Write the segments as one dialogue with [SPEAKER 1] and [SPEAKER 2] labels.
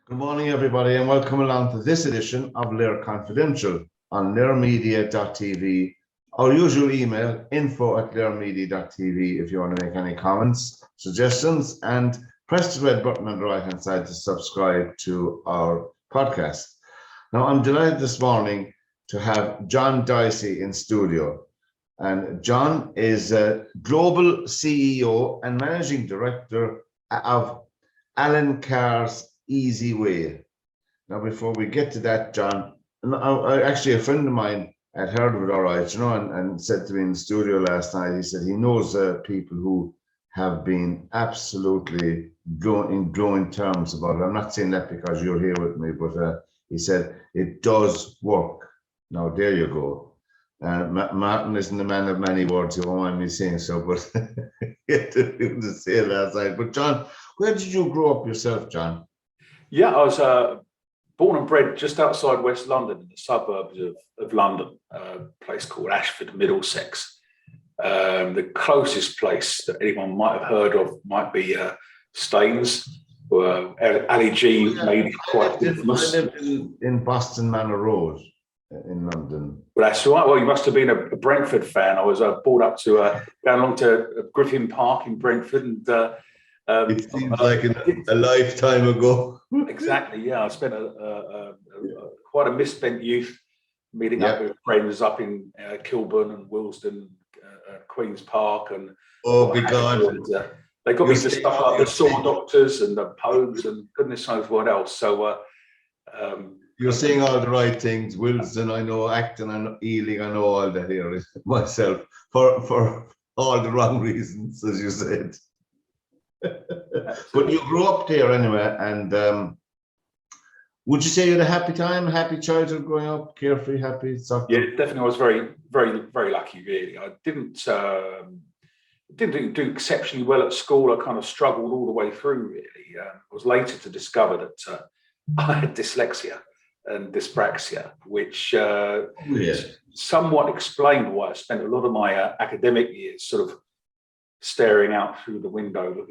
[SPEAKER 1] Good morning, everybody, and welcome along to this edition of LiR Confidential on lirmedia.tv. Our usual email, info@lirmedia.tv, if you want to make any comments, suggestions, and press the red button on the right-hand side to subscribe to our podcast. Now, I'm delighted this morning to have John Dicey in studio. And John is a global CEO and managing director of Alan Carr's Easyway. Now, before we get to that, John, actually a friend of mine had heard of it all right, and said to me in the studio last night, he said he knows people who have been absolutely in glowing terms about it. I'm not saying that because you're here with me, but he said it does work. Now, there you go. Martin isn't a man of many words, you won't mind me saying so, but he had to say it last night. But John, where did you grow up yourself, John?
[SPEAKER 2] Yeah, I was born and bred just outside West London, in the suburbs of London, a place called Ashford, Middlesex. The closest place that anyone might have heard of might be Staines, where Ali G made it quite infamous.
[SPEAKER 1] I lived in Boston Manor Road in London.
[SPEAKER 2] Well, that's right. Well, you must have been a Brentford fan. I was brought up to down along to Griffin Park in Brentford, and
[SPEAKER 1] it seems like a lifetime ago.
[SPEAKER 2] Exactly. Yeah, I spent quite a misspent youth meeting up with friends up in Kilburn and Willesden, Queen's Park, and they got me to stuff like the Saw Doctors and the Pogues and goodness knows what else. So
[SPEAKER 1] you're saying all the right things. Willesden, I know. Acton, I know. Ealing, I know all that here myself for all the wrong reasons, as you said. But you grew up there anyway, and would you say you had a happy time, happy childhood growing up, carefree, happy?
[SPEAKER 2] Yeah, definitely. I was very, very, very lucky. Really, I didn't do exceptionally well at school. I kind of struggled all the way through. Really, I was later to discover that I had dyslexia and dyspraxia, which somewhat explained why I spent a lot of my academic years sort of staring out through the window,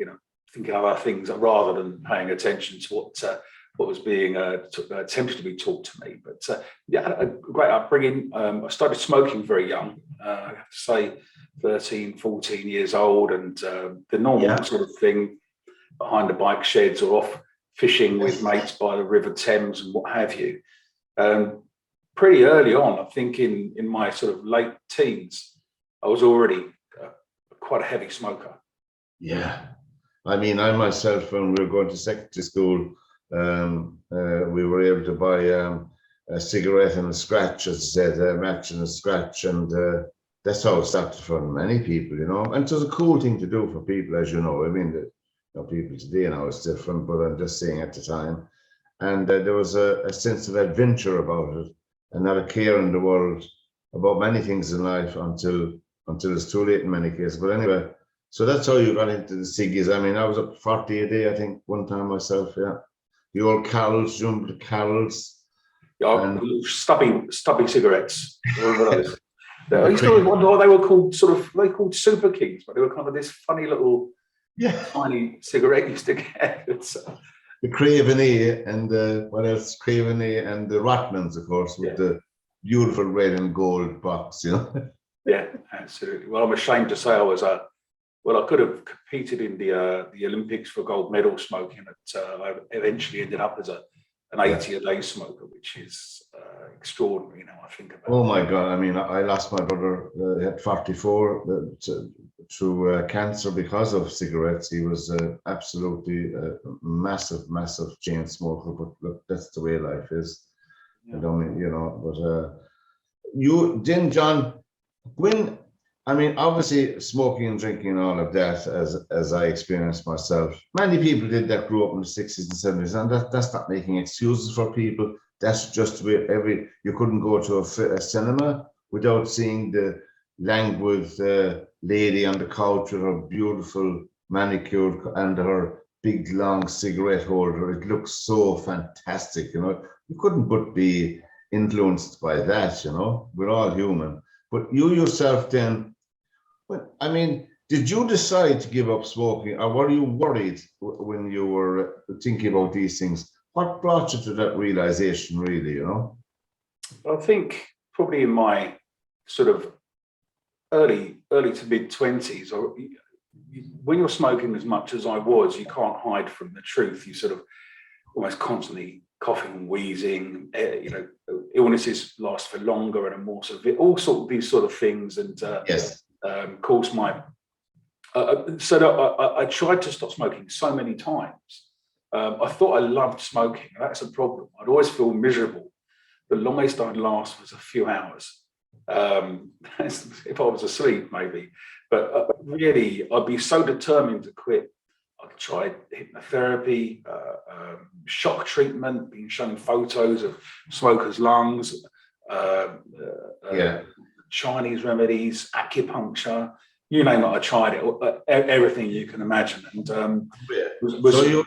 [SPEAKER 2] thinking of other things rather than paying attention to what was being attempted to be taught to me. But a great upbringing. I started smoking very young. I have to say 13, 14 years old, and the normal sort of thing behind the bike sheds or off fishing with mates by the River Thames and what have you. Pretty early on, I think in my sort of late teens, I was already quite a heavy smoker.
[SPEAKER 1] Yeah. I mean, I myself, when we were going to secondary school, we were able to buy a cigarette and a scratch, as I said, a match and a scratch, and that's how it started for many people, And it was a cool thing to do for people, as you know. I mean, people today now it's different, but I'm just saying at the time. And there was a sense of adventure about it, and not a care in the world about many things in life until it's too late in many cases. But anyway, so that's how you got into the ciggies. I mean, I was up 40 a day, I think, one time myself, yeah. The old carols, you remember the carols?
[SPEAKER 2] Yeah, stubby cigarettes. I used to wonder what they were called, they called Super Kings, but they were kind of this funny little tiny cigarette you used to get.
[SPEAKER 1] The Craveney and what else? Craveney and the Rotmans, of course, with the beautiful red and gold box,
[SPEAKER 2] Yeah, absolutely. Well, I'm ashamed to say I could have competed in the Olympics for gold medal smoking, but I eventually ended up as an 80 a day smoker, which is extraordinary now I think about it.
[SPEAKER 1] Oh my God. I mean, I lost my brother at 44 through cancer because of cigarettes. He was absolutely massive chain smoker, but look, that's the way life is. Yeah. I don't mean, but you, John, obviously smoking and drinking and all of that, as I experienced myself. Many people did that, grew up in the 60s and 70s, and that's not making excuses for people. That's just where you couldn't go to a cinema without seeing the languid lady on the couch with her beautiful manicured and her big long cigarette holder. It looks so fantastic, You couldn't but be influenced by that, We're all human. But you yourself then, did you decide to give up smoking, or were you worried when you were thinking about these things what brought you to that realization, really, you know?
[SPEAKER 2] I think probably in my sort of early to mid 20s, or when you're smoking as much as I was, you can't hide from the truth. You sort of almost constantly coughing and wheezing, you know, illnesses last for longer and are more severe, all sort of these sort of things. And
[SPEAKER 1] Yes.
[SPEAKER 2] of course, I tried to stop smoking so many times. I thought I loved smoking. That's a problem. I'd always feel miserable. The longest I'd last was a few hours. If I was asleep, maybe. But really, I'd be so determined to quit. I've tried hypnotherapy, shock treatment, been shown photos of smokers' lungs, Chinese remedies, acupuncture, you name it, I tried it, everything you can imagine. And
[SPEAKER 1] so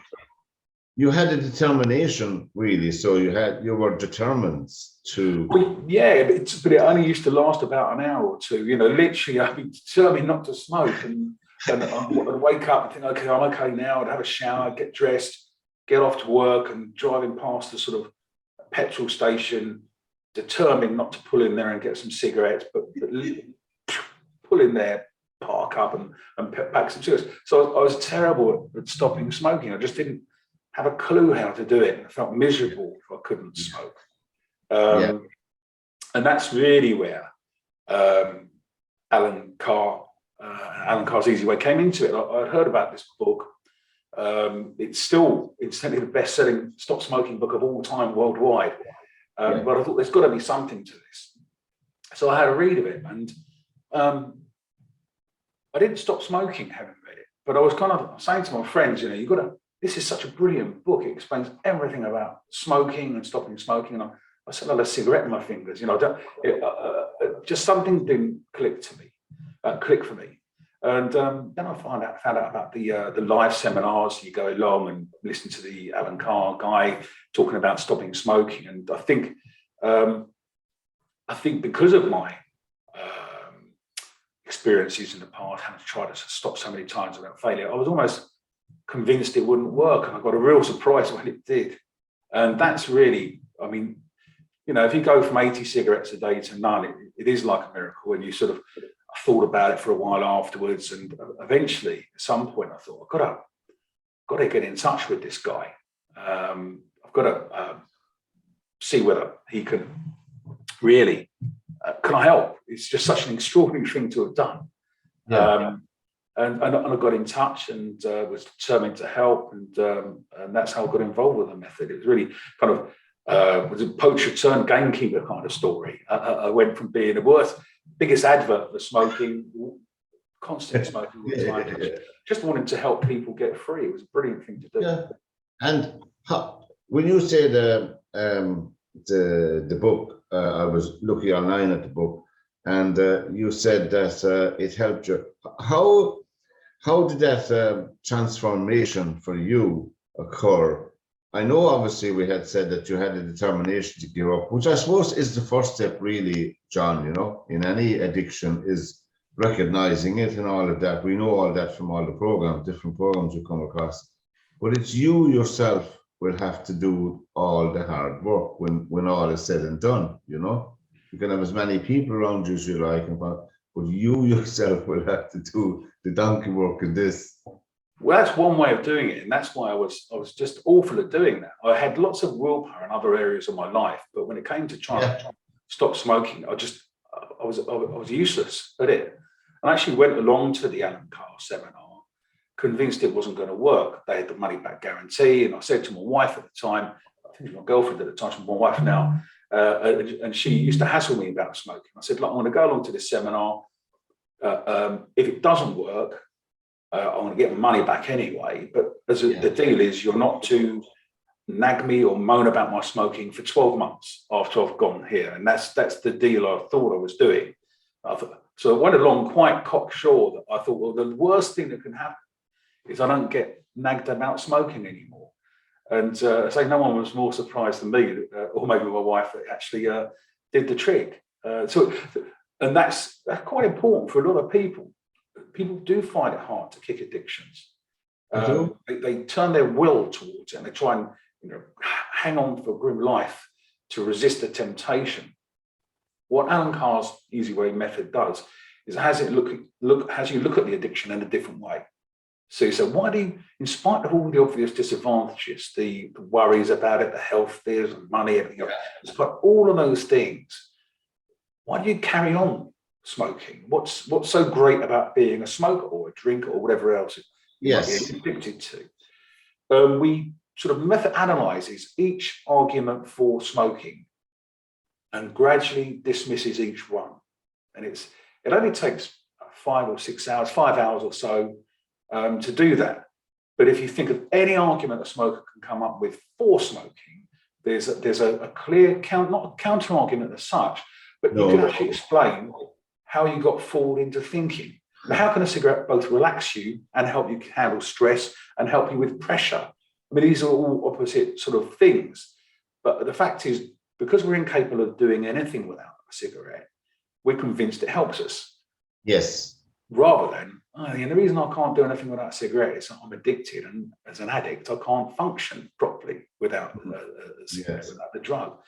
[SPEAKER 1] you had a determination, really. So you were determined to.
[SPEAKER 2] Well, yeah, but it only used to last about an hour or two. You know, literally, I'd be determined not to smoke, and I'd wake up and think, okay, I'm okay now. I'd have a shower, get dressed, get off to work, and driving past the sort of petrol station, determined not to pull in there and get some cigarettes, but pull in there, park up, and pack some cigarettes. So I was terrible at stopping smoking. I just didn't have a clue how to do it. I felt miserable if I couldn't smoke. And that's really where Alan Carr's Easyway came into it. I'd heard about this book. It's still instantly the best-selling stop smoking book of all time worldwide. But I thought there's got to be something to this. So I had a read of it, and I didn't stop smoking having read it. But I was kind of saying to my friends, you know, this is such a brilliant book. It explains everything about smoking and stopping smoking. And I still had a cigarette in my fingers. You know, just something didn't click for me. And then I found out about the live seminars. You go along and listen to the Alan Carr guy talking about stopping smoking. And I think because of my experiences in the past, having to try to stop so many times without failure, I was almost convinced it wouldn't work, and I got a real surprise when it did. And that's really, I mean, you know, if you go from 80 cigarettes a day to none, it is like a miracle. And you sort of thought about it for a while afterwards, and eventually, at some point, I thought, I've got to get in touch with this guy. I've got to see whether he can really, can I help? It's just such an extraordinary thing to have done. And I got in touch and was determined to help, and that's how I got involved with the method. It was really kind of was a poacher turned gamekeeper kind of story. I went from being the biggest advert for smoking, constant smoking all the time, just wanted to help people get free. It was a brilliant thing to do.
[SPEAKER 1] Yeah. And when you say the book, I was looking online at the book, and you said that it helped you. How did that transformation for you occur? I know obviously we had said that you had a determination to give up, which I suppose is the first step really, John, you know, in any addiction, is recognizing it and all of that. We know all that from all the different programs you come across. But it's you yourself will have to do all the hard work when all is said and done, you know. You can have as many people around you as you like, but you yourself will have to do the donkey work in this.
[SPEAKER 2] Well, that's one way of doing it, and that's why I was just awful at doing that. I had lots of willpower in other areas of my life, but when it came to trying to stop smoking, I was useless at it. I actually went along to the Alan Carr seminar, convinced it wasn't going to work. They had the money back guarantee, and I said to my wife at the time, I think it was my girlfriend at the time, she's my wife now, and she used to hassle me about smoking. I said, look, I'm going to go along to this seminar. If it doesn't work, I want to get my money back anyway. But the deal is, you're not to nag me or moan about my smoking for 12 months after I've gone here. And that's the deal I thought I was doing. So I went along quite cocksure that I thought, well, the worst thing that can happen is I don't get nagged about smoking anymore. And I say no one was more surprised than me, or maybe my wife, that actually did the trick. And that's quite important for a lot of people. People do find it hard to kick addictions. They turn their will towards it, and they try and hang on for grim life to resist the temptation. What Alan Carr's Easyway method does is has you look at the addiction in a different way. So why do you, in spite of all the obvious disadvantages, the worries about it, the health fears and money, everything else, despite all of those things, why do you carry on smoking? What's so great about being a smoker or a drinker or whatever else you might be addicted to? We sort of method analyzes each argument for smoking and gradually dismisses each one. And it only takes 5 or 6 hours, 5 hours or so to do that. But if you think of any argument a smoker can come up with for smoking, there's a clear not a counter argument as such, but you can actually explain how you got fooled into thinking. Now, how can a cigarette both relax you and help you handle stress and help you with pressure? I mean, these are all opposite sort of things. But the fact is, because we're incapable of doing anything without a cigarette, we're convinced it helps us.
[SPEAKER 1] Yes.
[SPEAKER 2] Rather than, the reason I can't do anything without a cigarette is that I'm addicted, and as an addict, I can't function properly without a cigarette, without the drug.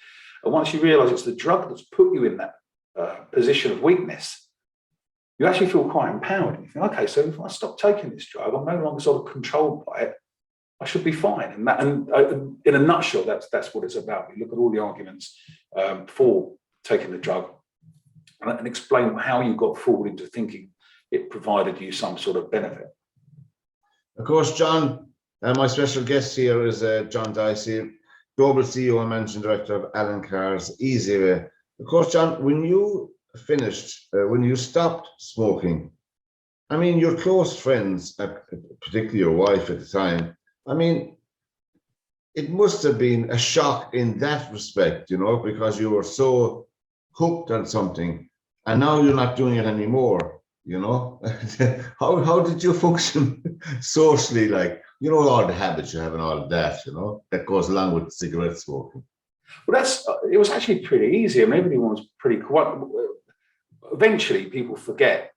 [SPEAKER 2] And once you realise it's the drug that's put you in that position of weakness, you actually feel quite empowered. And you think, okay, so if I stop taking this drug, I'm no longer sort of controlled by it. I should be fine. And in a nutshell, that's what it's about. We look at all the arguments for taking the drug and explain how you got fooled into thinking it provided you some sort of benefit.
[SPEAKER 1] Of course, John, my special guest here is John Dicey, Global CEO and Managing Director of Alan Carr's Easyway. Of course, John, when you finished, when you stopped smoking, I mean, your close friends, particularly your wife at the time, I mean, it must have been a shock in that respect, because you were so hooked on something and now you're not doing it anymore. How did you function socially, like, all the habits you have and all of that, that goes along with cigarette smoking?
[SPEAKER 2] Well, it was actually pretty easy. I mean, everyone was pretty quiet. Eventually, people forget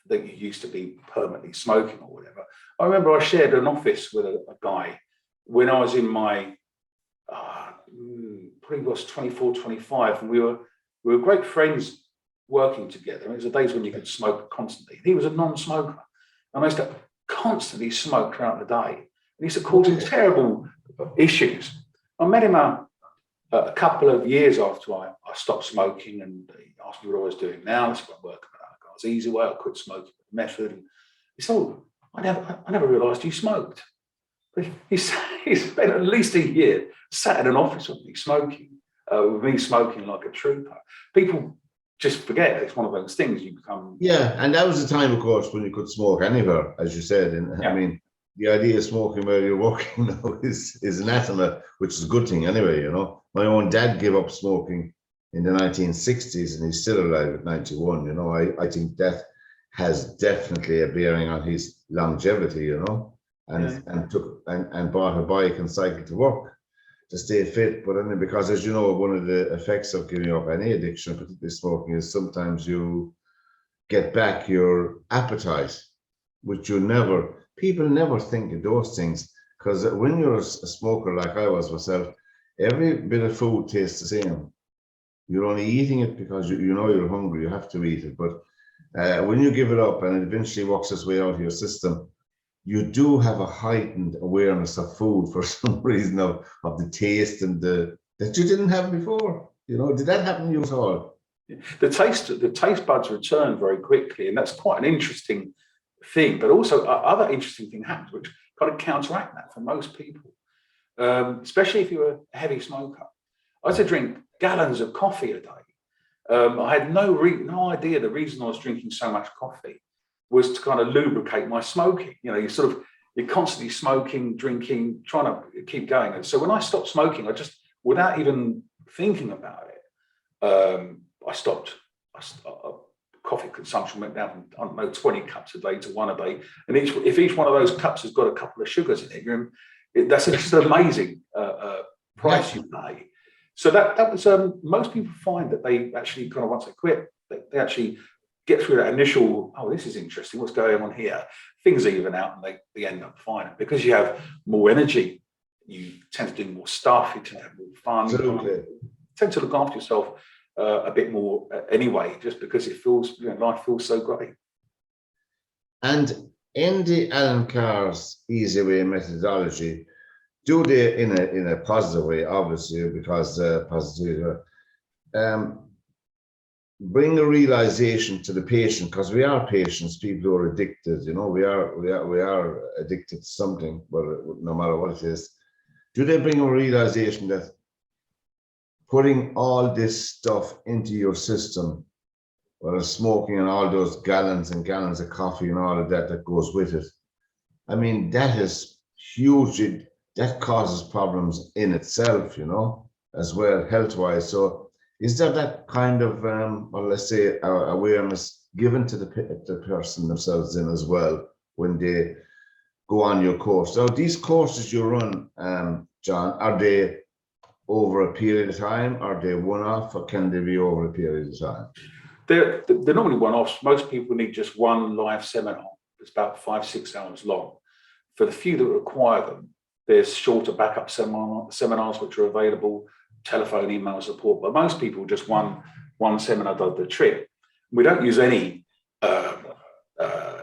[SPEAKER 2] that you used to be permanently smoking or whatever. I remember I shared an office with a guy when I was in my, probably was 24, 25, and we were great friends working together. It was the days when you could smoke constantly. He was a non-smoker, and I used to constantly smoke throughout the day. And he used to cause him terrible issues. I met him a couple of years after I stopped smoking, and he asked me what I was doing now. So I'm working with that guy's Easyway. I quit smoking method. And he said, I never realised you smoked. But he spent at least a year sat in an office with me smoking like a trooper. People just forget it's one of those things you become.
[SPEAKER 1] Yeah, and that was the time, of course, when you could smoke anywhere, as you said. And I mean, the idea of smoking where you're working now is anathema, which is a good thing anyway, My own dad gave up smoking in the 1960s, and he's still alive at 91. I think that has definitely a bearing on his longevity, and bought a bike and cycled to work to stay fit. But then, because, as you know, one of the effects of giving up any addiction, particularly smoking, is sometimes you get back your appetite, which people never think of those things, because when you're a smoker like I was myself, every bit of food tastes the same. You're only eating it because you know you're hungry, you have to eat it. But when you give it up and it eventually works its way out of your system, you do have a heightened awareness of food for some reason, of the taste and that you didn't have before. Did that happen to you at all?
[SPEAKER 2] The taste buds return very quickly, and that's quite an interesting thing. But also other interesting thing happens, which kind of counteract that for most people, especially if you're a heavy smoker. I used to drink gallons of coffee a day. I had no idea the reason I was drinking so much coffee was to kind of lubricate my smoking. You're constantly smoking, drinking, trying to keep going. And so when I stopped smoking, I just, without even thinking about it, I stopped. Coffee consumption went down from, 20 cups a day to 1 a day. And if each one of those cups has got a couple of sugars in it, that's just an amazing price you pay. So that was, most people find that they actually kind of, once they quit, they actually get through that initial, this is interesting, what's going on here? Things even out, and they end up fine. Because you have more energy you tend to do more stuff, you tend to have more fun.
[SPEAKER 1] Absolutely.
[SPEAKER 2] You tend to look after yourself a bit more anyway, just because it feels, life feels so great.
[SPEAKER 1] And in the Alan Carr's Easyway methodology, do they, in a positive way, obviously, because positive, bring a realization to the patient, because we are patients, people who are addicted, we are addicted to something, well, no matter what it is. Do they bring a realization that putting all this stuff into your system, whether smoking and all those gallons and gallons of coffee and all of that goes with it, I mean, that is hugely, that causes problems in itself, as well, health-wise. So is there that kind of, well, let's say, awareness given to the person themselves in as well when they go on your course? Now, these courses you run, John, are they over a period of time? Are they one-off, or can they be over a period of time?
[SPEAKER 2] They're normally one-offs. Most people need just one live seminar. It's about 5-6 hours long. For the few that require them, there's shorter backup seminars which are available, telephone, email support. But most people, just one seminar does the trick. We don't use any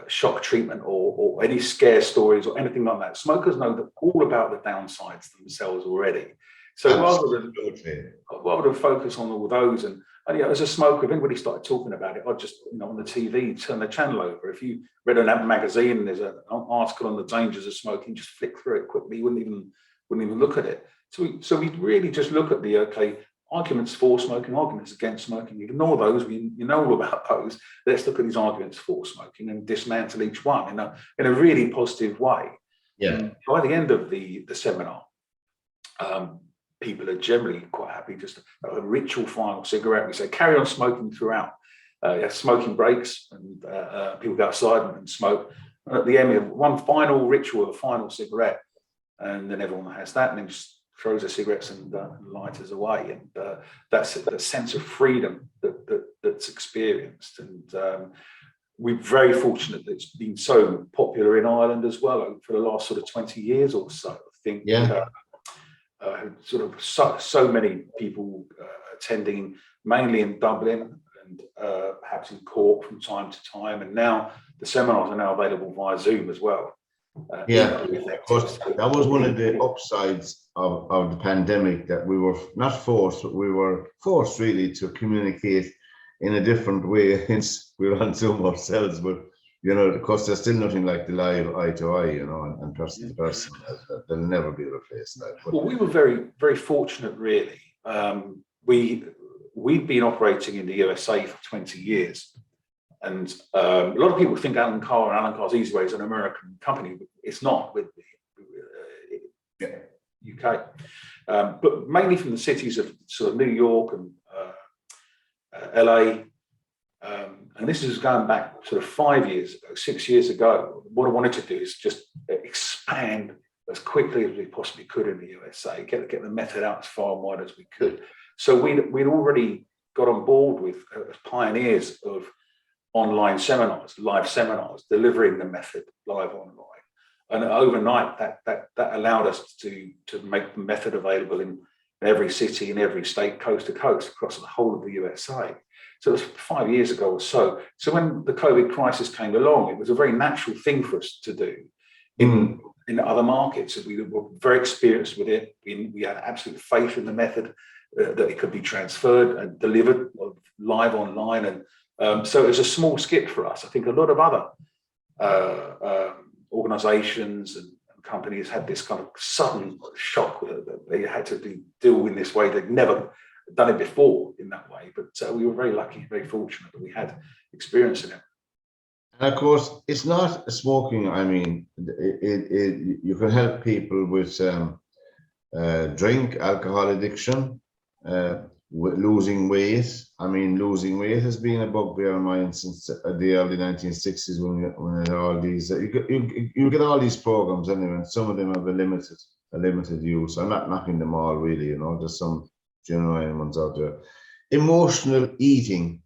[SPEAKER 2] shock treatment or any scare stories or anything like that. Smokers know all about the downsides themselves already. So rather than focus on all those, and as a smoker, if anybody started talking about it, I'd just, on the TV, turn the channel over. If you read an magazine and there's an article on the dangers of smoking, just flick through it quickly. You wouldn't even look at it. So we really just look at the arguments for smoking, arguments against smoking. You ignore those. You know all about those. Let's look at these arguments for smoking and dismantle each one in a really positive way.
[SPEAKER 1] Yeah.
[SPEAKER 2] And by the end of the seminar, people are generally quite happy. Just a ritual final cigarette. We say carry on smoking throughout. Smoking breaks, and people go outside and smoke. And at the end, we have one final ritual, a final cigarette, and then everyone has that, and then just throws the cigarettes and lighters away. And that's the sense of freedom that's experienced. And we're very fortunate that it's been so popular in Ireland as well for the last sort of 20 years or so. I think.
[SPEAKER 1] Yeah.
[SPEAKER 2] Sort of so many people attending, mainly in Dublin and perhaps in Cork from time to time. And now the seminars are now available via Zoom as well.
[SPEAKER 1] Of course, that was one of the upsides of the pandemic, that we were not forced, but we were forced really to communicate in a different way. Hence, we were on Zoom ourselves, but of course, there's still nothing like the live eye to eye, and person to person. They'll never be replaced.
[SPEAKER 2] Well, we were very, very fortunate, really. We've been operating in the USA for 20 years. And a lot of people think Alan Carr and Alan Carr's Easyway is an American company. It's not, with the UK. But mainly from the cities of sort of New York and LA. And this is going back sort of 5 years ago, 6 years ago. What I wanted to do is just expand as quickly as we possibly could in the USA, get the method out as far and wide as we could. So we'd already got on board with pioneers of online seminars, live seminars, delivering the method live online. And overnight, that allowed us to make the method available in every city, in every state, coast to coast, across the whole of the USA. So it was 5 years ago or so. So when the COVID crisis came along, it was a very natural thing for us to do in other markets. We were very experienced with it. We had absolute faith in the method, that it could be transferred and delivered live online. And so it was a small skip for us. I think a lot of other organizations and companies had this kind of sudden shock that they had to deal in this way. They'd never done it before in that way, but we were very lucky, very fortunate that we had experience in it.
[SPEAKER 1] And of course, it's not smoking. I mean, you can help people with drink, alcohol addiction, losing weight. I mean, losing weight has been a bugbear of mine since the early 1960s when all these you get all these programs anyway, and some of them have a limited use. I'm not knocking them all, really. There's some genuine ones out there. Emotional eating.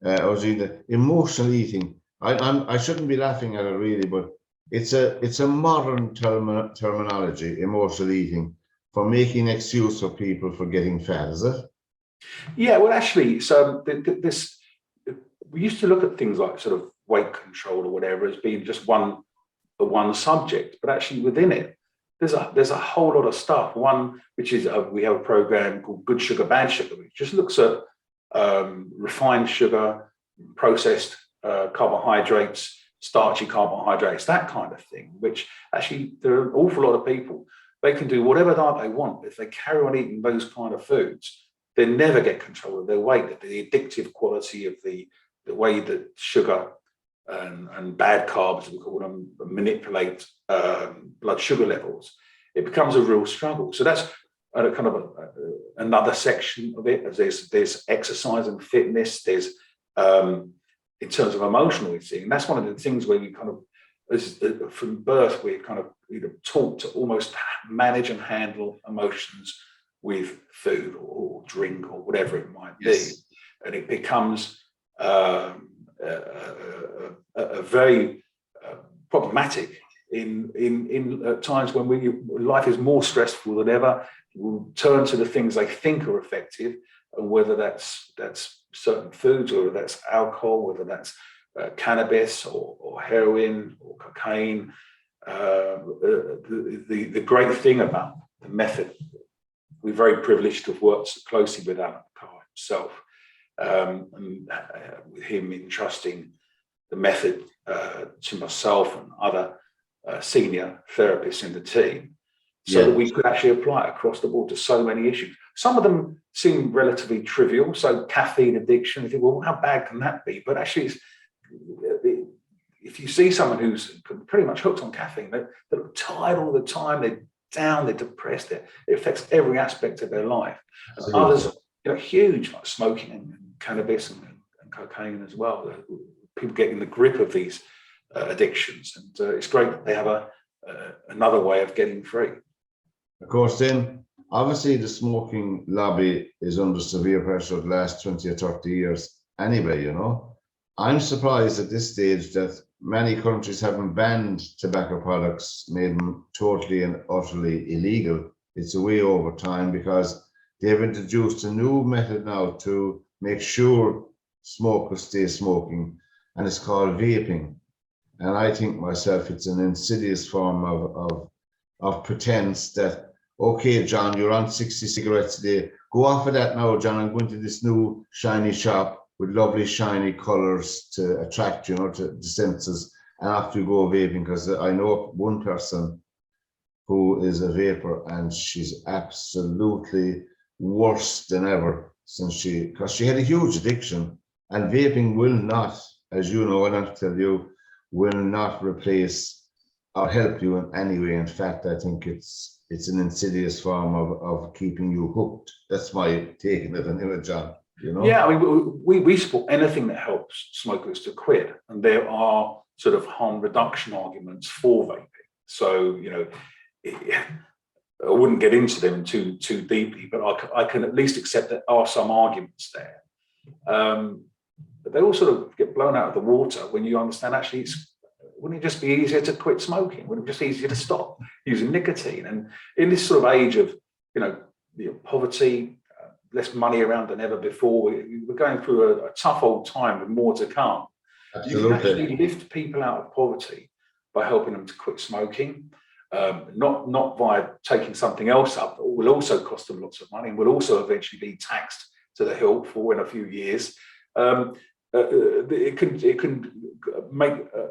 [SPEAKER 1] Emotional eating. I shouldn't be laughing at it, really, but it's a modern terminology, emotional eating, for making excuse for people for getting fat, is it?
[SPEAKER 2] Yeah, well, actually, so this we used to look at things like sort of weight control or whatever as being just one subject, but actually within it, there's a whole lot of stuff. One which is we have a program called Good Sugar, Bad Sugar, which just looks at refined sugar, processed carbohydrates, starchy carbohydrates, that kind of thing. Which actually there are an awful lot of people. They can do whatever diet they want, but if they carry on eating those kind of foods, they never get control of their weight. The addictive quality of the way that sugar and bad carbs, we call them, manipulate blood sugar levels, it becomes a real struggle. So that's a kind of another section of it. There's exercise and fitness. There's in terms of emotional eating. That's one of the things where we kind of, from birth, we're kind of taught to almost manage and handle emotions with food or drink or whatever it might be, and it becomes a very problematic in times when life is more stressful than ever. We'll turn to the things they think are effective, and whether that's certain foods, or whether that's alcohol, whether that's cannabis or heroin or cocaine. The great thing about the method, we're very privileged to have worked closely with Alan Carr himself, and with him entrusting the method to myself and other senior therapists in the team, so that we could actually apply it across the board to so many issues. Some of them seem relatively trivial. So caffeine addiction, you think, well, how bad can that be? But actually, if you see someone who's pretty much hooked on caffeine, they're tired all the time, they're down, they're depressed, it affects every aspect of their life. And others, huge, like smoking and cannabis and cocaine as well. People get in the grip of these addictions, and it's great that they have another way of getting free.
[SPEAKER 1] Of course, then, obviously the smoking lobby is under severe pressure the last 20 or 30 years anyway, I'm surprised at this stage that many countries haven't banned tobacco products, made them totally and utterly illegal. It's a way over time, because they've introduced a new method now to make sure smokers stay smoking, and it's called vaping. And I think myself, it's an insidious form of pretense that, okay, John, you're on 60 cigarettes a day. Go off of that now, John. I'm going to this new shiny shop with lovely shiny colors to attract, to the senses. And after you go vaping, because I know one person who is a vapor, and she's absolutely worse than ever because she had a huge addiction. And vaping will not, as you know, and I'll tell you, will not replace or help you in any way. In fact, I think it's an insidious form of keeping you hooked. That's my take on it anyway, John.
[SPEAKER 2] Yeah, I mean, we support anything that helps smokers to quit, and there are sort of harm reduction arguments for vaping. So, I wouldn't get into them too deeply, but I can at least accept that there are some arguments there. But they all sort of get blown out of the water when you understand actually wouldn't it just be easier to quit smoking? Wouldn't it just be easier to stop using nicotine? And in this sort of age of, poverty, less money around than ever before, we're going through a tough old time with more to come. Absolutely. You can actually lift people out of poverty by helping them to quit smoking, not via taking something else up, but will also cost them lots of money and will also eventually be taxed to the hilt for in a few years. It can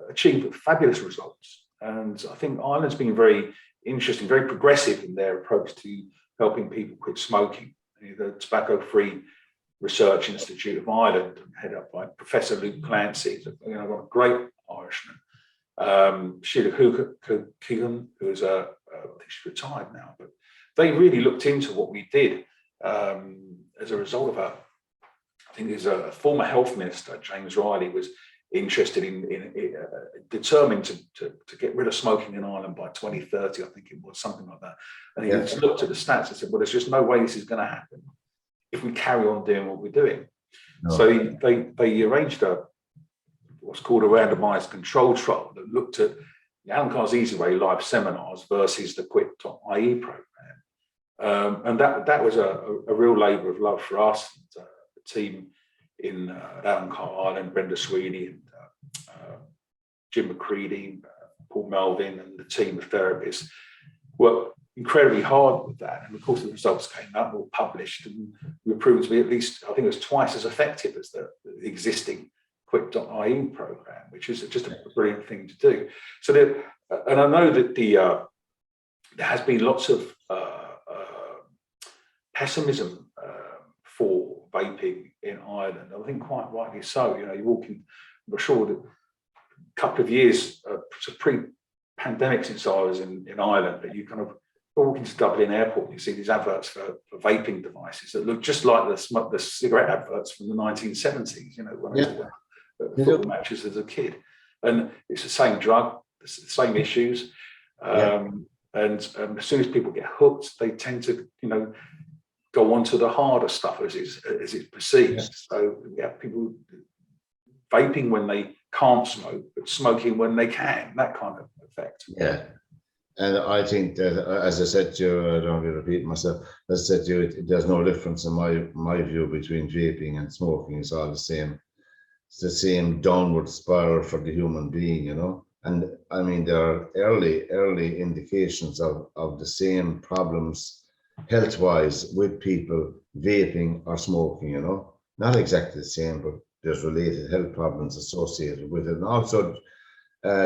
[SPEAKER 2] achieve fabulous results, and I think Ireland's been very interesting, very progressive in their approach to helping people quit smoking. The Tobacco Free Research Institute of Ireland, headed up by Professor Luke Clancy, a great Irishman. Sheila Keegan, who's I think she's retired now, but they really looked into what we did as a result of I think there's a former health minister, James Riley, was interested in determined to get rid of smoking in Ireland by 2030, I think it was, something like that. And he just looked at the stats and said, well, there's just no way this is going to happen if we carry on doing what we're doing. No. So they arranged what's called a randomized control trial that looked at Alan Carr's Easyway live seminars versus the Quit.ie program. And that was a real labour of love for us. The team in Alan Carr Ireland, Brenda Sweeney, and Jim McCready, Paul Melvin, and the team of therapists worked incredibly hard with that. And of course, the results came out, were published, and we were proven to be at least, I think it was twice as effective as the existing Quit.ie program, which is just a brilliant thing to do. So, and I know that there has been lots of pessimism for vaping in Ireland. I think quite rightly so. You walk in, I'm sure that a couple of years pre-pandemic since I was in Ireland, that you kind of walk into Dublin Airport, you see these adverts for vaping devices that look just like the cigarette adverts from the 1970s. When I was at football matches as a kid, and it's the same drug, the same issues, and as soon as people get hooked, they tend to go on to the harder stuff as it's perceived. So people vaping when they can't smoke, but smoking when they can, that kind of effect.
[SPEAKER 1] Yeah. And I think that, as I said to you, I don't want to repeat myself, as I said to you, there's no difference in my view between vaping and smoking. It's all the same. It's the same downward spiral for the human being, And I mean, there are early indications of the same problems health-wise with people vaping or smoking, Not exactly the same, but there's related health problems associated with it. And also,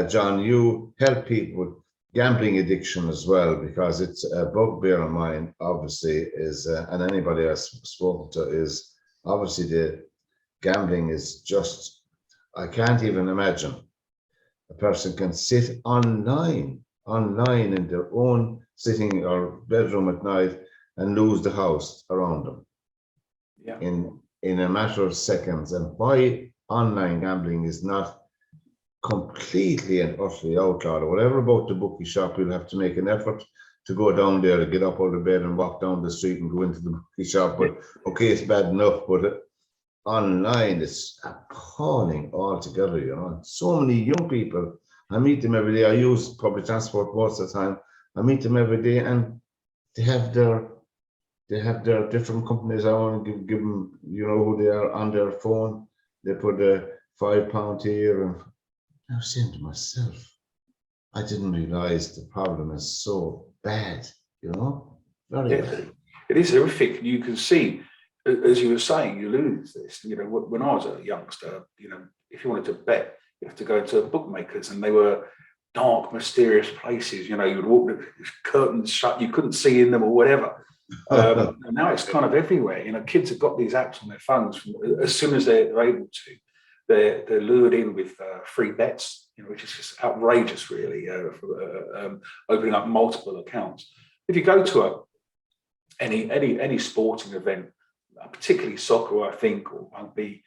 [SPEAKER 1] John, you help people with gambling addiction as well, because it's a bugbear of mine, obviously, is, and anybody I've spoken to, is obviously the gambling is just, I can't even imagine a person can sit online in their own sitting or bedroom at night and lose the house around them in a matter of seconds. And why online gambling is not completely and utterly outlawed or whatever about the bookie shop, you'll have to make an effort to go down there, get up out of bed and walk down the street and go into the bookie shop. But okay, it's bad enough, but online it's appalling altogether, So many young people, I meet them every day. I use public transport most of the time. I meet them every day, and they have their different companies. I want to give them, who they are on their phone. They put a £5 here, and I was saying to myself, I didn't realize the problem is so bad, very bad.
[SPEAKER 2] It is horrific. You can see, as you were saying, you lose this. When I was a youngster, if you wanted to bet, you have to go to bookmakers, and they were dark, mysterious places. You would walk with curtains shut, you couldn't see in them or whatever. And now it's kind of everywhere. Kids have got these apps on their phones. As soon as they're able to, they're lured in with free bets, which is just outrageous, really, opening up multiple accounts. If you go to any sporting event, particularly soccer, I think, or rugby,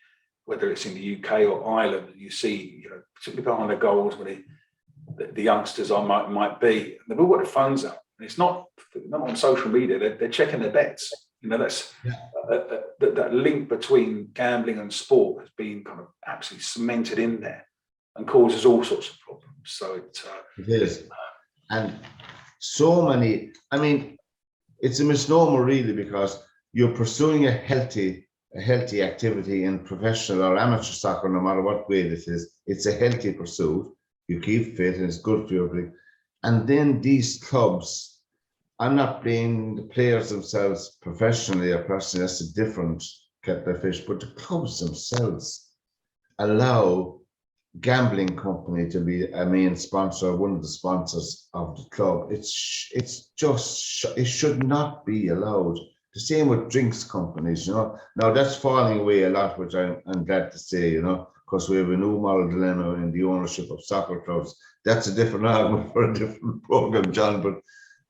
[SPEAKER 2] whether it's in the UK or Ireland, and you see, particularly behind the goals where the youngsters might be, and they've all got their phones out, and it's not on social media. They're checking their bets. That's that link between gambling and sport has been kind of absolutely cemented in there, and causes all sorts of problems. So it
[SPEAKER 1] is, and so many. I mean, it's a misnomer really, because you're pursuing a healthy activity in professional or amateur soccer, no matter what grade it is. It's a healthy pursuit. You keep fit, and it's good for your body. And then these clubs, I'm not blaming the players themselves professionally or personally, that's a different kettle of fish, but the clubs themselves allow gambling company to be a main sponsor, one of the sponsors of the club. It should not be allowed. The same with drinks companies, Now that's falling away a lot, which I'm glad to say, because we have a new moral dilemma in the ownership of soccer clubs. That's a different argument for a different program, John. But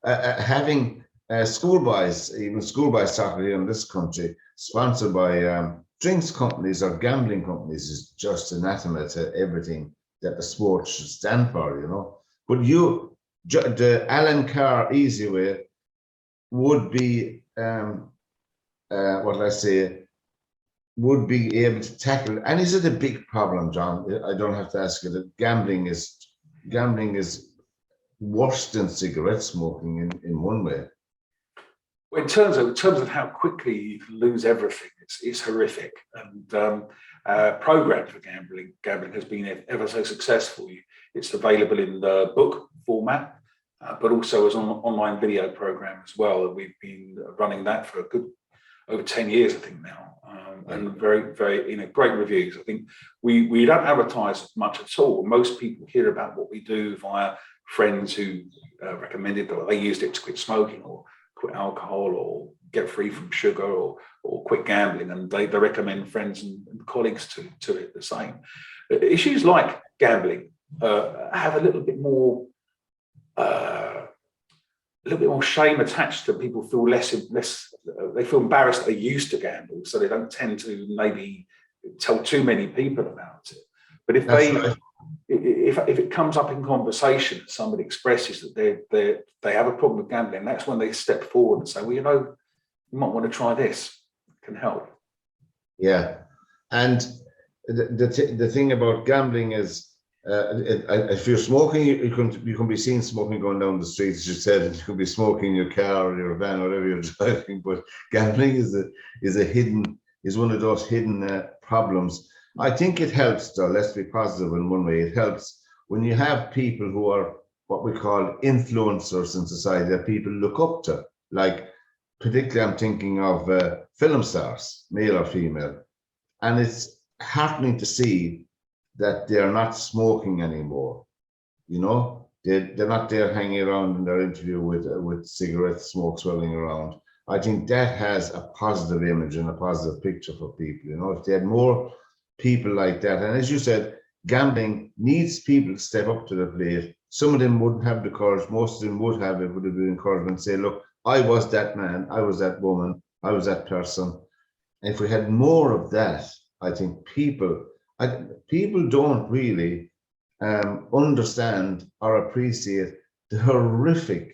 [SPEAKER 1] having schoolboys, even schoolboys soccer here in this country, sponsored by drinks companies or gambling companies, is just anathema to everything that the sport should stand for, But the Alan Carr Easyway would be, would be able to tackle. And is it a big problem, John? I don't have to ask you that gambling is worse than cigarette smoking in one way.
[SPEAKER 2] Well, in terms of how quickly you can lose everything, it's horrific. And program for gambling has been ever so successful. It's available in the book format, but also as an online video program as well. And we've been running that for a good over 10 years, I think now, and very, very, great reviews. I think we don't advertise much at all. Most people hear about what we do via friends who recommended that they used it to quit smoking or quit alcohol or get free from sugar or quit gambling, and they recommend friends and colleagues to it the same. Issues like gambling have a little bit more shame attached to people. Feel less they feel embarrassed they used to gamble, so they don't tend to maybe tell too many people about it. But if if it comes up in conversation, somebody expresses that they have a problem with gambling, that's when they step forward and say, well, you might want to try this. It can help. Yeah.
[SPEAKER 1] And the thing about gambling is, if you're smoking, you can be seen smoking going down the street, as you said. You could be smoking in your car or your van, or whatever you're driving. But gambling is one of those hidden problems. I think it helps, though. Let's be positive in one way. It helps when you have people who are what we call influencers in society, that people look up to. Like, particularly, I'm thinking of film stars, male or female, and it's heartening to see that they're not smoking anymore. They're not there hanging around in their interview with cigarette smoke swirling around. I think that has a positive image and a positive picture for people. If they had more people like that, and as you said, gambling needs people to step up to the plate. Some of them wouldn't have the courage. Most of them would have it. Would have been encouragement to say, look, I was that man, I was that woman, I was that person. And if we had more of that, I think people don't really understand or appreciate the horrific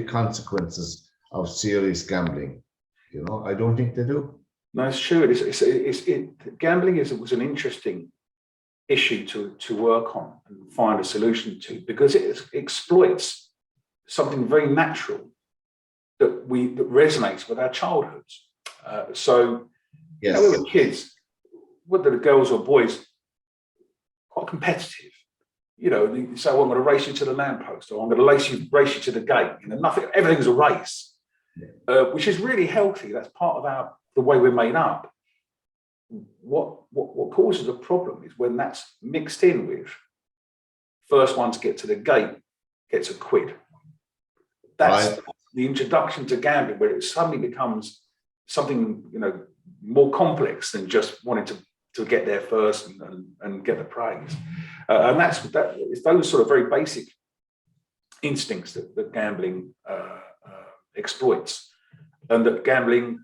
[SPEAKER 1] consequences of serious gambling. I don't think they do.
[SPEAKER 2] No, it's true. Gambling was an interesting issue to work on and find a solution to, because it exploits something very natural that resonates with our childhoods.
[SPEAKER 1] Yes.
[SPEAKER 2] We were kids, whether the girls or boys, quite competitive. So I'm going to race you to the lamppost, or I'm going to race you to the gate. Everything's a race, which is really healthy. That's part of the way we're made up. What causes a problem is when that's mixed in with first one to get to the gate gets a quid. That's the introduction to gambling, where it suddenly becomes something more complex than just wanting to get there first and get the praise. And it's those sort of very basic instincts that gambling exploits, and that gambling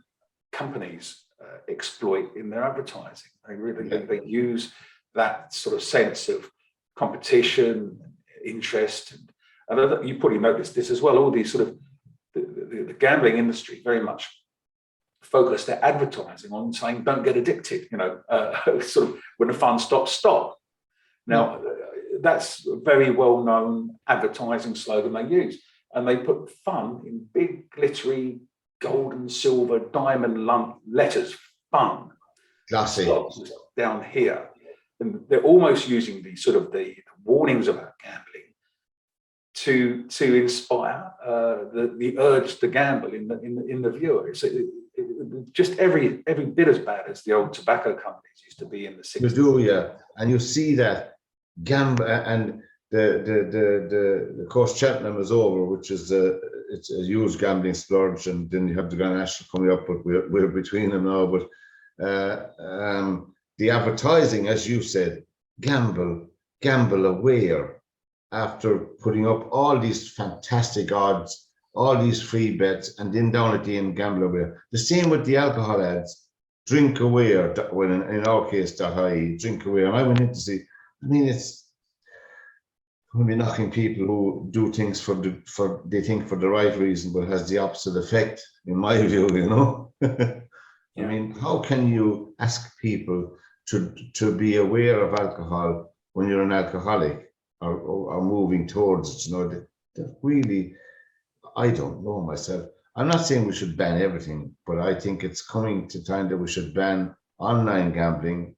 [SPEAKER 2] companies exploit in their advertising. They use that sort of sense of competition, interest, and you probably noticed this as well. All these sort of the gambling industry very much focus their advertising on saying, "Don't get addicted." Sort of when the fun stops, stop. Now, that's a very well-known advertising slogan they use, and they put fun in big, glittery, gold and silver, diamond lump letters. Fun.
[SPEAKER 1] Classy.
[SPEAKER 2] Down here, and they're almost using the warnings about gambling to inspire the urge to gamble in the viewer. It's just every bit as bad as the old tobacco companies used to be in the 60s.
[SPEAKER 1] You do, yeah, and you see that gamble, and the course Cheltenham is over, which is it's a huge gambling splurge, and then you have the Grand National coming up, but we're between them now. But the advertising, as you said, gamble aware, after putting up all these fantastic odds, all these free bets, and then down at the end, gamble aware. The same with the alcohol ads, drink aware, when in our case, .ie, drink aware. And I went in to see, it's going to be knocking people who do things for the right reason, but has the opposite effect, in my view, how can you ask people to be aware of alcohol when you're an alcoholic, are moving towards it. You know, that really, I don't know myself. I'm not saying we should ban everything, but I think it's coming to time that we should ban online gambling,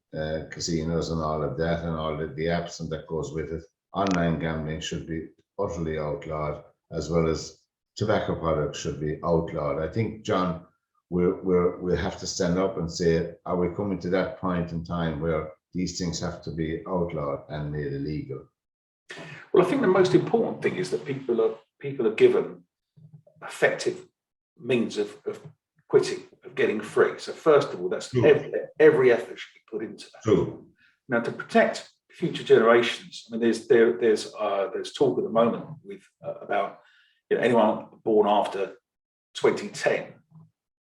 [SPEAKER 1] casinos and all of that, and all of the apps and that goes with it. Online gambling should be utterly outlawed, as well as tobacco products should be outlawed. I think, John, we'll have to stand up and say, are we coming to that point in time where these things have to be outlawed and made illegal?
[SPEAKER 2] Well, I think the most important thing is that people are given effective means of quitting, of getting free. So first of all, that's every effort should be put into that.
[SPEAKER 1] True.
[SPEAKER 2] Now, to protect future generations, I mean, there's talk at the moment with about anyone born after 2010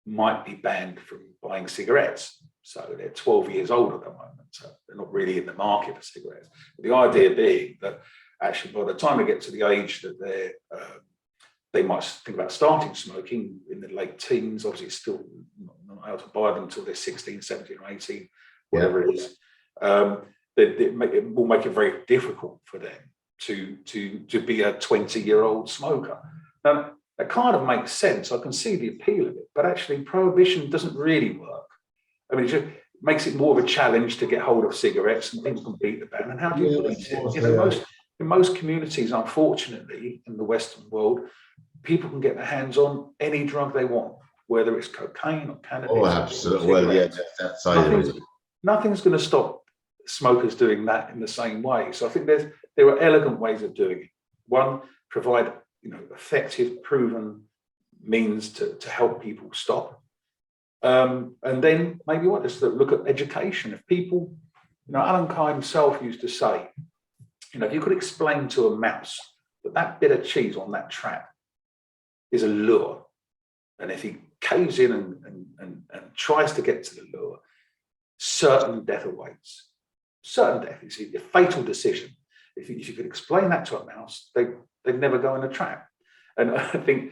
[SPEAKER 2] might be banned from buying cigarettes. So they're 12 years old at the moment, so they're not really in the market for cigarettes. But the idea being that actually by the time they get to the age that they might think about starting smoking in the late teens, obviously it's still not able to buy them until they're 16, 17 or 18, whatever it is. It will make it very difficult for them to be a 20-year-old smoker. Now, that kind of makes sense. I can see the appeal of it, but actually prohibition doesn't really work. I mean, it just makes it more of a challenge to get hold of cigarettes, and people can beat the ban. And how do you beat it? In most communities, unfortunately, in the Western world, people can get their hands on any drug they want, whether it's cocaine or cannabis.
[SPEAKER 1] Oh, absolutely. Well, yeah, that's
[SPEAKER 2] nothing's going to stop smokers doing that in the same way. So I think there are elegant ways of doing it. One, provide effective, proven means to help people stop. And then maybe just look at education. If people, Alan Carr himself used to say, if you could explain to a mouse that bit of cheese on that trap is a lure, and if he caves in and tries to get to the lure, certain death awaits. Certain death is a fatal decision. If you could explain that to a mouse, they'd never go in a trap. And I think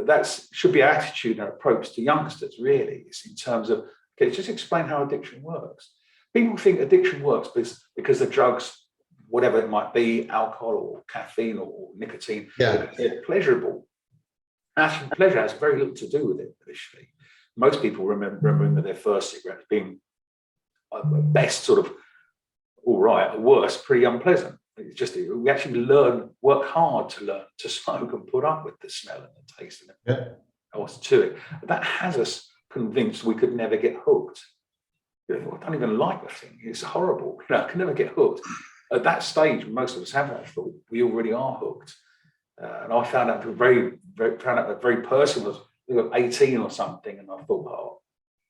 [SPEAKER 2] that should be our attitude and approach to youngsters, really. It's in terms of, okay, just explain how addiction works. People think addiction works because the drugs, whatever it might be, alcohol or caffeine or nicotine, they're pleasurable. Actually, pleasure has very little to do with it, initially. Most people remember their first cigarette as being at best sort of all right, at worst, pretty unpleasant. It's just, we actually work hard to learn to smoke and put up with the smell and the taste and else to it. But that has us convinced we could never get hooked. I don't even like the thing. It's horrible. I can never get hooked. At that stage, most of us have that thought. We already are hooked. And I found out that very person was 18 or something, and I thought, oh,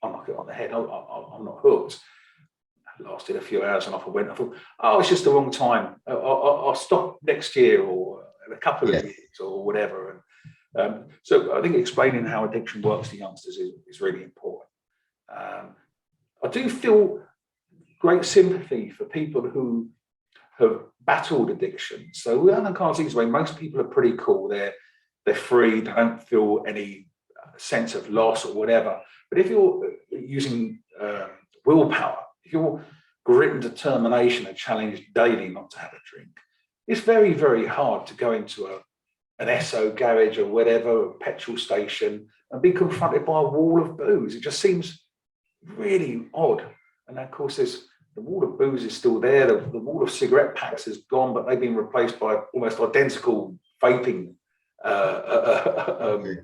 [SPEAKER 2] I'll knock it on the head. I'm not hooked. Lasted a few hours and off I went. I thought, oh, it's just the wrong time. I'll stop next year or in a couple of years or whatever. And so I think explaining how addiction works to youngsters is really important. I do feel great sympathy for people who have battled addiction. So with Alan Carr's Easyway, most people are pretty cool. They're free. They don't feel any sense of loss or whatever. But if you're using willpower, if you're grit and determination are challenged daily not to have a drink, it's very, very hard to go into an Esso garage or whatever, a petrol station, and be confronted by a wall of booze. It just seems really odd. And of course, the wall of booze is still there. The wall of cigarette packs is gone, but they've been replaced by almost identical vaping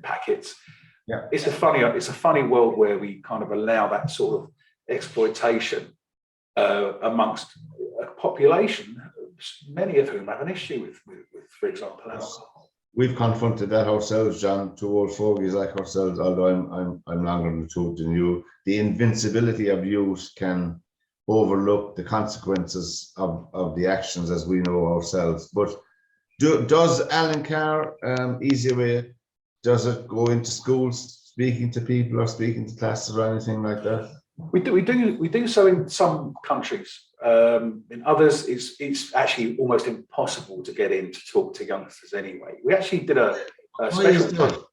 [SPEAKER 2] packets.
[SPEAKER 1] Yeah.
[SPEAKER 2] It's a funny world where we kind of allow that sort of exploitation amongst a population, many of whom have an issue with for example, alcohol.
[SPEAKER 1] We've confronted that ourselves, John, two old fogies like ourselves, although I'm longer in the tooth than you. The invincibility of youth can overlook the consequences of the actions as we know ourselves. But does Alan Carr Easyway, does it go into schools speaking to people or speaking to classes or anything like that?
[SPEAKER 2] We do so in some countries. In others, it's actually almost impossible to get in to talk to youngsters anyway. We actually did a special.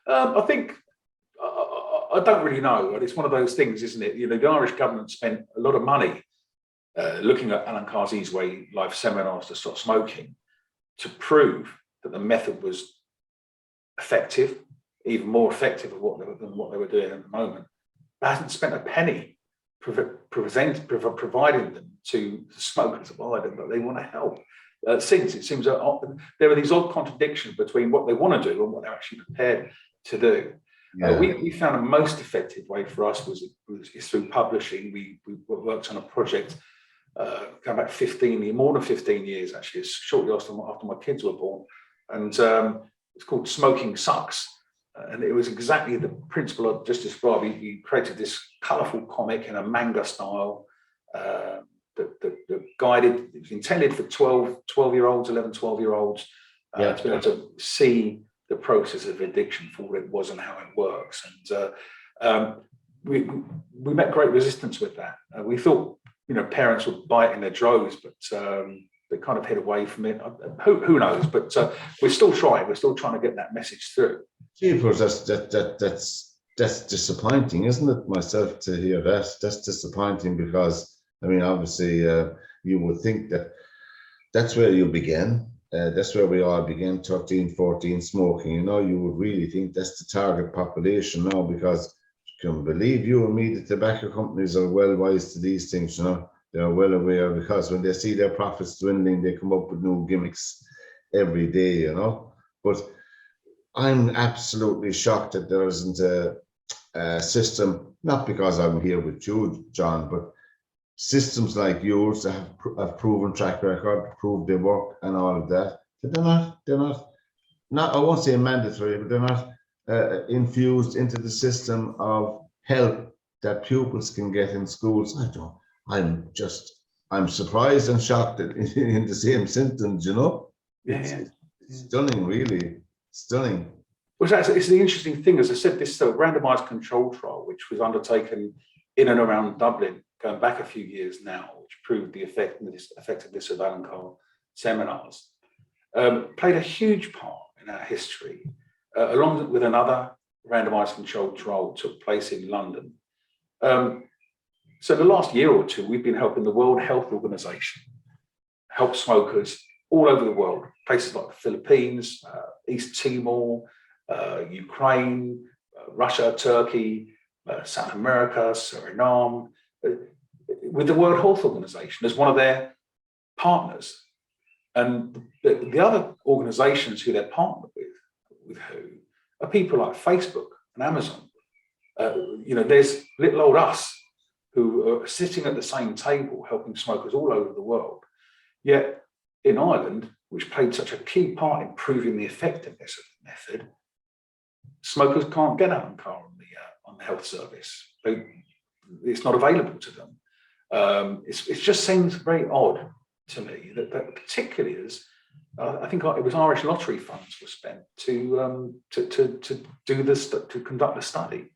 [SPEAKER 2] I think I don't really know. It's one of those things, isn't it? The Irish government spent a lot of money looking at Alan Carr's Easyway live seminars to stop smoking to prove that the method was effective, even more effective than what they were doing at the moment. But hasn't spent a penny providing them to the smokers of Ireland that they want to help. It seems that there are these odd contradictions between what they want to do and what they're actually prepared to do.
[SPEAKER 1] Yeah.
[SPEAKER 2] We found the most effective way for us is through publishing. We worked on a project going back more than 15 years, actually, shortly after my kids were born. And it's called Smoking Sucks. And it was exactly the principle I've just described. We created this colourful comic in a manga style that guided, it was intended for 12-year-olds, 11, 12-year-olds, to be able to see the process of addiction for what it was and how it works. And we met great resistance with that. We thought, parents would buy it in their droves, but they kind of hid away from it. Who knows? But we're still trying. We're still trying to get that message through.
[SPEAKER 1] Gee, of course, that's disappointing, isn't it? Myself to hear that. That's disappointing because obviously you would think that that's where you begin. That's where we all began, 13, 14, smoking. You would really think that's the target population now, because you can believe you and me, the tobacco companies are well wise to these things. They're well aware, because when they see their profits dwindling, they come up with new gimmicks every day. But I'm absolutely shocked that there isn't a system, not because I'm here with you, John, but systems like yours that have proven track record, proved they work and all of that. They're not, I won't say mandatory, but they're not infused into the system of help that pupils can get in schools. I'm surprised and shocked in the same sentence, It's stunning, really. Stunning.
[SPEAKER 2] Well, it's the interesting thing, as I said, this randomised control trial, which was undertaken in and around Dublin, going back a few years now, which proved the effectiveness of Alan Carr seminars, played a huge part in our history, along with another randomised controlled trial that took place in London. So the last year or two, we've been helping the World Health Organization help smokers all over the world, places like the Philippines, East Timor, Ukraine, Russia, Turkey, South America, Suriname, with the World Health Organization as one of their partners. And the other organizations who they're partnered with who are people like Facebook and Amazon. There's little old us who are sitting at the same table helping smokers all over the world. Yet in Ireland, which played such a key part in proving the effectiveness of the method, smokers can't get Alan Carr on the health service. It's not available to them. It just seems very odd to me that particularly as I think it was Irish lottery funds were spent to do this, to conduct the study.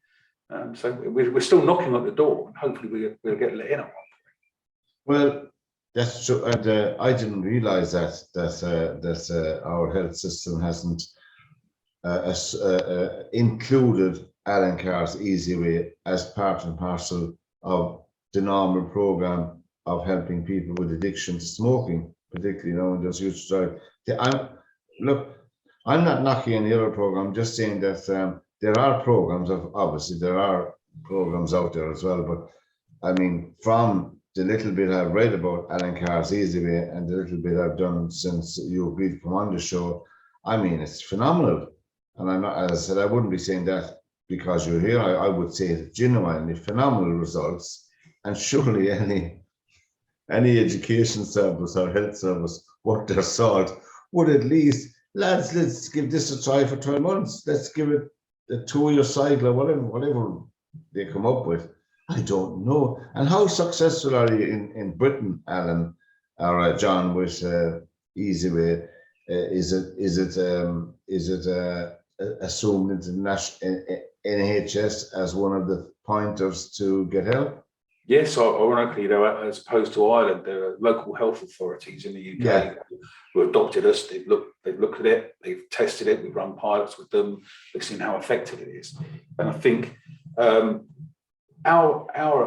[SPEAKER 2] So we're still knocking at the door, and hopefully we'll get let in at one point.
[SPEAKER 1] Well, that's true. And I didn't realise that our health system hasn't included Alan Carr's Easyway as part and parcel of the normal program of helping people with addiction to smoking, particularly those youth strike. I'm not knocking any other program. I'm just saying that there are programs. Obviously there are programs out there as well, but from the little bit I've read about Alan Carr's Easyway and the little bit I've done since you agreed to come on the show, it's phenomenal. And I'm not, as I said, I wouldn't be saying that because you're here. I would say it's genuinely phenomenal results, and surely any education service or health service worth their salt would at least, lads, let's give this a try for 12 months. Let's give it a 2-year cycle or whatever they come up with. I don't know. And how successful are you in Britain, Alan or John, with Easyway? Is it assumed into national NHS as one of the pointers to get help?
[SPEAKER 2] Yes, ironically, as opposed to Ireland, there are local health authorities in the UK who adopted us. They've looked at it, they've tested it, we've run pilots with them, they've seen how effective it is. And I think our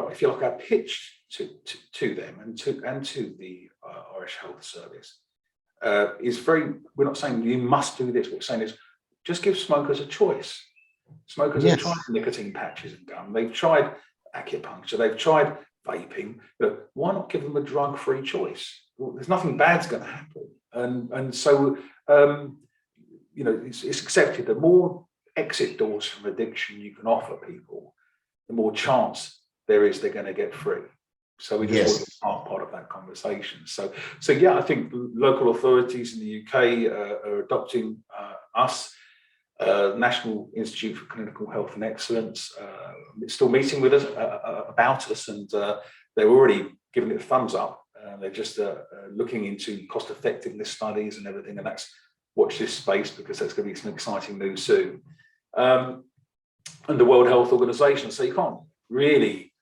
[SPEAKER 2] if you like, our pitch to them and to the Irish Health Service is very. We're not saying you must do this. What we're saying is just give smokers a choice. Smokers have tried nicotine patches and gum. They've tried acupuncture. They've tried vaping. Why not give them a drug-free choice? Well, there's nothing bad's going to happen. And so it's accepted. The more exit doors from addiction you can offer people, the more chance there is they're going to get free. So we just want to be part of that conversation. So yeah, I think local authorities in the UK are adopting us. National Institute for Clinical Health and Excellence still meeting with us about us, and they're already giving it a thumbs up. They're just looking into cost effectiveness studies and everything, and that's watch this space because that's going to be some exciting news soon. And the World Health Organization, so you can't really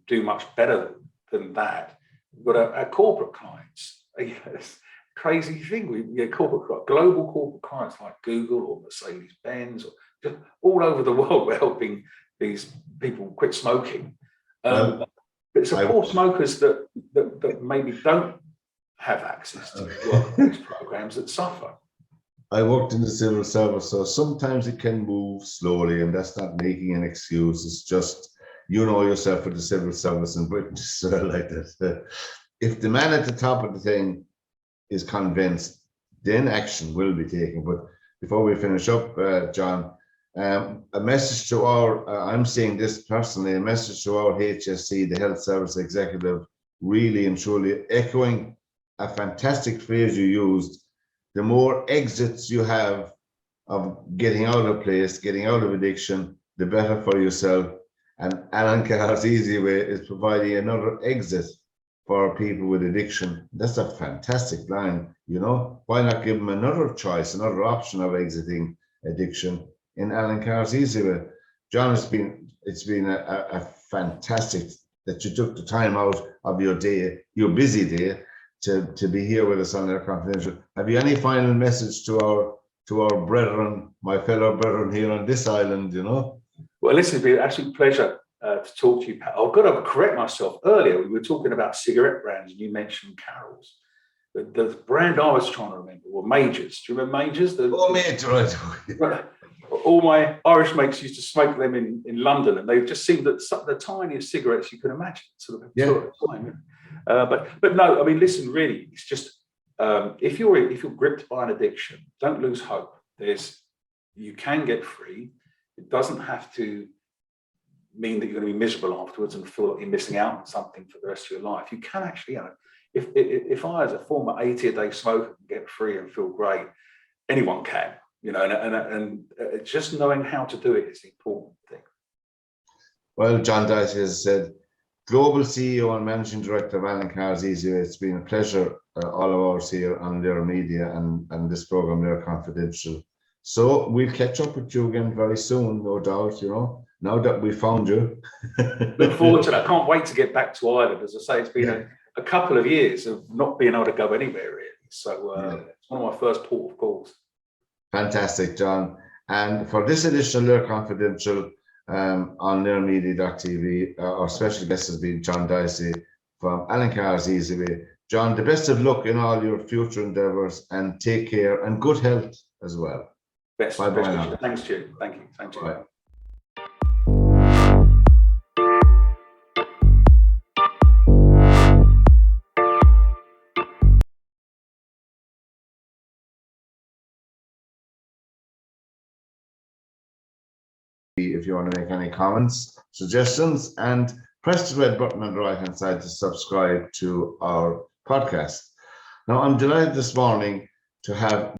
[SPEAKER 2] do much better than that. But our corporate clients, crazy thing. We get global corporate clients like Google or Mercedes-Benz, or just all over the world. We're helping these people quit smoking. But it's poor smokers that maybe don't have access to these programs that suffer.
[SPEAKER 1] I worked in the civil service, so sometimes it can move slowly, and that's not making an excuse. It's just, you know yourself with the civil service in Britain, like that. If the man at the top of the thing is convinced, then action will be taken. But before we finish up, John, a message to our, I'm saying this personally, a message to our HSC, the Health Service Executive, really and truly echoing a fantastic phrase you used. The more exits you have of getting out of place, getting out of addiction, the better for yourself. And Alan Carr's Easyway is providing another exit for people with addiction. That's a fantastic line, you know. Why not give them another choice, another option of exiting addiction in Alan Carr's Easyway? John, it's been a fantastic that you took the time out of your day, your busy day, to be here with us on LiR Confidential. Have you any final message to our brethren, my fellow brethren here on this island, you know?
[SPEAKER 2] Well, listen, it's been an absolute pleasure to talk to you, Pat. I've got to correct myself. Earlier, we were talking about cigarette brands, and you mentioned Carol's. The brand I was trying to remember were Majors. Do you remember Majors?
[SPEAKER 1] Majors, right.
[SPEAKER 2] All my Irish mates used to smoke them in London, and they just seemed that the tiniest cigarettes you could imagine. But no, I mean, listen, really, it's just if you're gripped by an addiction, don't lose hope. You can get free. It doesn't have to mean that you're going to be miserable afterwards and feel like you're missing out on something for the rest of your life. You can actually, if I, as a former 80 a day smoker, can get free and feel great, anyone can, and just knowing how to do it is the important thing.
[SPEAKER 1] Well, John Dicey has said, Global CEO and Managing Director of Alan Carr's Easyway. It's been a pleasure, all of ours here on LiR Media and this program, LiR Confidential. So we'll catch up with you again very soon, no doubt, now that we found you.
[SPEAKER 2] Look forward to that. I can't wait to get back to Ireland. As I say, it's been a couple of years of not being able to go anywhere, really. So it's one of my first port of calls.
[SPEAKER 1] Fantastic, John. And for this edition of LiR Confidential on LiRmedia.tv, our special guest has been John Dicey from Alan Carr's Easyway. John, the best of luck in all your future endeavours, and take care and good health as well.
[SPEAKER 2] Best. Thanks, Stu. Thank you. Thank you.
[SPEAKER 1] Bye. If you want to make any comments, suggestions, and press the red button on the right hand side to subscribe to our podcast. Now, I'm delighted this morning to have